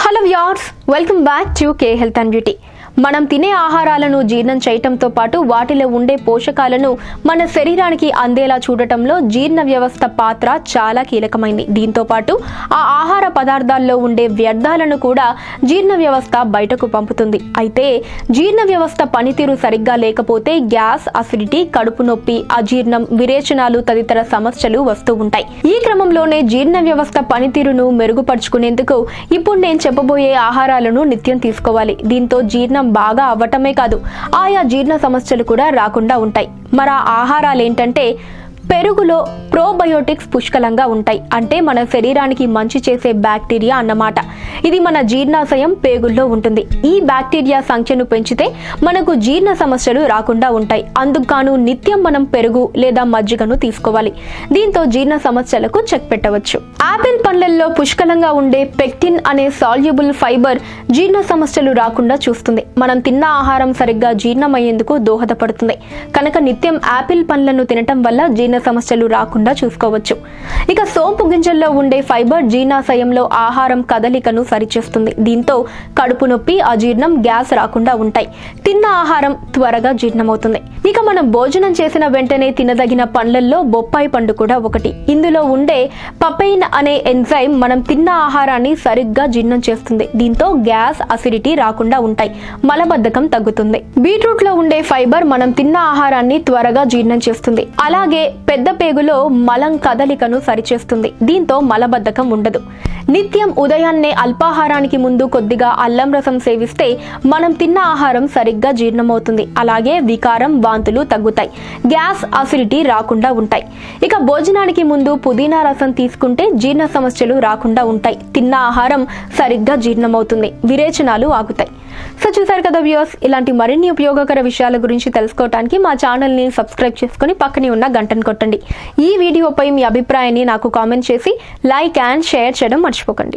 Hello viewers, welcome back to K health and beauty. మనం తినే ఆహారాలను జీర్ణం చేయటంతో పాటు వాటిలో ఉండే పోషకాలను మన శరీరానికి అందేలా చూడటంలో జీర్ణ వ్యవస్థ పాత్ర చాలా కీలకమైంది. దీంతో పాటు ఆ ఆహార పదార్థాల్లో ఉండే వ్యర్థాలను కూడా జీర్ణ వ్యవస్థ బయటకు పంపుతుంది. అయితే జీర్ణ వ్యవస్థ పనితీరు సరిగ్గా లేకపోతే గ్యాస్, అసిడిటీ, కడుపు నొప్పి, అజీర్ణం, విరేచనాలు తదితర సమస్యలు వస్తూ ఉంటాయి. ఈ క్రమంలోనే జీర్ణ వ్యవస్థ పనితీరును మెరుగుపరుచుకునేందుకు ఇప్పుడు నేను చెప్పబోయే ఆహారాలను నిత్యం తీసుకోవాలి. దీంతో జీర్ణం బాగా అవ్వటమే కాదు, ఆయా జీర్ణ సమస్యలు కూడా రాకుండా ఉంటాయి. మరి ఆ ఆహారాలు ఏంటంటే, పెరుగులో ప్రోబయోటిక్స్ పుష్కలంగా ఉంటాయి. అంటే మన శరీరానికి మంచి చేసే బ్యాక్టీరియా అన్నమాట. ఇది మన జీర్ణాశయం, పేగుల్లో ఉంటుంది. ఈ బ్యాక్టీరియా సంఖ్యను పెంచితే మనకు జీర్ణ సమస్యలు రాకుండా ఉంటాయి. అందుకు నిత్యం మనం పెరుగు లేదా మజ్జిగను తీసుకోవాలి. దీంతో జీర్ణ సమస్యలకు చెక్ పెట్టవచ్చు. ఆపిల్ పండ్లల్లో పుష్కలంగా ఉండే పెక్టిన్ అనే సాల్యుబుల్ ఫైబర్ జీర్ణ సమస్యలు రాకుండా చూస్తుంది. మనం తిన్న ఆహారం సరిగ్గా జీర్ణమయ్యేందుకు దోహదపడుతుంది. కనుక నిత్యం ఆపిల్ పండ్లను తినటం వల్ల జీర్ణ సమస్యలు రాకుండా చూసుకోవచ్చు. ఇక సోంపు గింజల్లో ఉండే ఫైబర్ జీర్ణాశయంలో ఆహారం కదలికను సరిచేస్తుంది. దీంతో కడుపు నొప్పి, అజీర్ణం, గ్యాస్ రాకుండా ఉంటాయి. తిన్న ఆహారం త్వరగా జీర్ణమవుతుంది. ఇక మనం భోజనం చేసిన వెంటనే తినదగిన పండ్లల్లో బొప్పాయి పండు కూడా ఒకటి. ఇందులో ఉండే పపైన్ అనే ఎంజైమ్ మనం తిన్న ఆహారాన్ని సరిగ్గా జీర్ణం చేస్తుంది. దీంతో గ్యాస్, అసిడిటీ రాకుండా ఉంటాయి. మలబద్ధకం తగ్గుతుంది. బీట్రూట్ లో ఉండే ఫైబర్ మనం తిన్న ఆహారాన్ని త్వరగా జీర్ణం చేస్తుంది. అలాగే పెద్ద పేగులో మలం కదలికను సరిచేస్తుంది. దీంతో మలబద్ధకం ఉండదు. నిత్యం ఉదయాన్నే అల్పాహారానికి ముందు కొద్దిగా అల్లం రసం సేవిస్తే మనం తిన్న ఆహారం సరిగ్గా జీర్ణమవుతుంది. అలాగే వికారం, వాంతులు తగ్గుతాయి. గ్యాస్, అసిడిటీ రాకుండా ఉంటాయి. ఇక భోజనానికి ముందు పుదీనా రసం తీసుకుంటే జీర్ణ సమస్యలు రాకుండా ఉంటాయి. తిన్న ఆహారం సరిగ్గా జీర్ణమవుతుంది. విరేచనాలు ఆగుతాయి. సో చూసారు కదా వ్యూవర్స్, ఇలాంటి మరిన్ని ఉపయోగకర విషయాల గురించి తెలుసుకోవడానికి మా ఛానల్ని సబ్స్క్రైబ్ చేసుకుని పక్కనే ఉన్న గంటను కొట్టండి. ఈ వీడియోపై మీ అభిప్రాయాన్ని నాకు కామెంట్ చేసి లైక్ అండ్ షేర్ చేయడం మర్చిపోకండి.